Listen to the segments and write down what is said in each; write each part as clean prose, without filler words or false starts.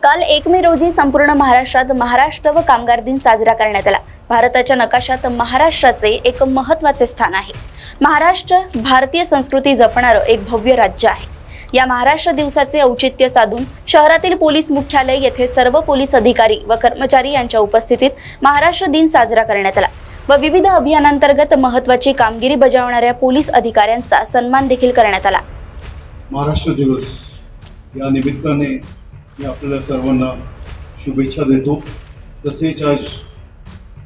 काल 1 मे रोजी संपूर्ण महाराष्ट्रात महाराष्ट्र व कामगार दिन साजरा करण्यात आला। भारताच्या नकाशात महाराष्ट्राचे एक महत्त्वाचे स्थान आहे। महाराष्ट्र भारतीय संस्कृती जपणारे एक भव्य राज्य आहे। या महाराष्ट्र दिवसाचे औचित्य साधून शहरातील पोलीस मुख्यालय येथे सर्व पोलीस अधिकारी व कर्मचारी यांच्या उपस्थितीत महाराष्ट्र दिन साजरा करण्यात आला व विविध अभियानांतर्गत महत्त्वाची कामगिरी बजावणाऱ्या पोलीस अधिकाऱ्यांचा सन्मान देखील करण्यात आला। महाराष्ट्र दिवस या निमित्ताने मी आपल्या सर्वांना शुभेच्छा देतो। तसेच आज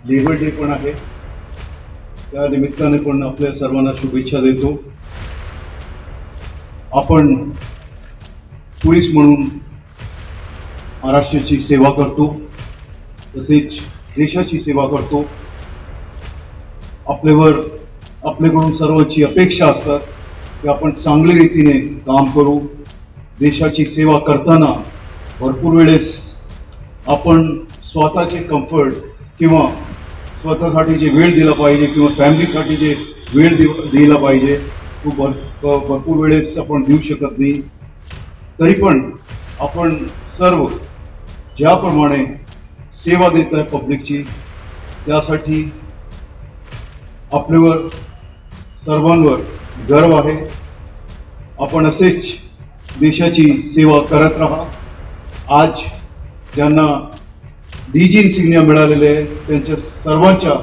लेबर डे पण आहे, त्या निमित्ताने पण आपल्या सर्वांना शुभेच्छा देतो। आपण पोलीस म्हणून महाराष्ट्राची सेवा करतो, तसेच देशाची सेवा करतो। आपल्याकडून सर्वांची अपेक्षा असतात की आपण चांगल्या रीतीने काम करू। देशाची सेवा करताना भरपूर वेळेस आपण स्वतःचे कम्फर्ट किंवा स्वतःसाठी जे वेळ दिला पाहिजे किंवा फॅमिलीसाठी जे वेळ दिला पाहिजे तो भरपूर वेळेस आपण देऊ शकत नाही। तरी पण आपण सर्व ज्याप्रमाणे सेवा देत आहे पब्लिकची, त्यासाठी आपल्यावर सर्वांवर गर्व आहे। आपण असेच देशाची सेवा करत राहा। आज ज्यांना डीजी इन्सिग्निया मिळालेले आहे त्यांच्या सर्वांच्या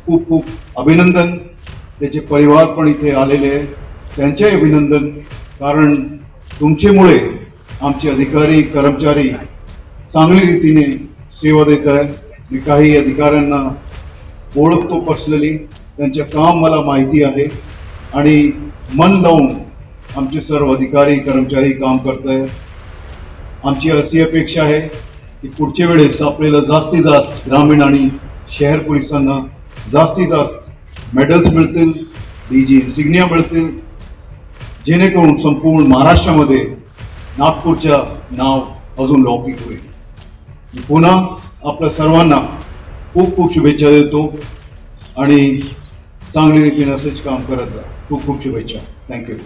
खूप खूप अभिनंदन। त्याचे परिवार पण इथे आलेले आहे, त्यांचेही अभिनंदन, कारण तुमच्यामुळे आमचे अधिकारी कर्मचारी चांगल्या रीतीने सेवा देत आहेत। मी काही अधिकाऱ्यांना ओळखतो पर्सनली, त्यांचे काम मला माहिती आहे आणि मन लावून आमचे सर्व अधिकारी कर्मचारी काम करत आहेत। आमची अशी अपेक्षा आहे की पुढच्या वेळेस आपल्याला जास्तीत जास्त ग्रामीण आणि शहर पोलिसांना जास्तीत जास्त मेडल्स मिळतील, डीजी इन्सिग्निया मिळतील, जेणेकरून संपूर्ण महाराष्ट्रामध्ये नागपूरच्या नाव अजून लौकिक होईल। पुन्हा आपल्या सर्वांना खूप खूप शुभेच्छा देतो आणि चांगल्या रीतीने असेच काम करत राहा। खूप खूप शुभेच्छा। थँक्यू।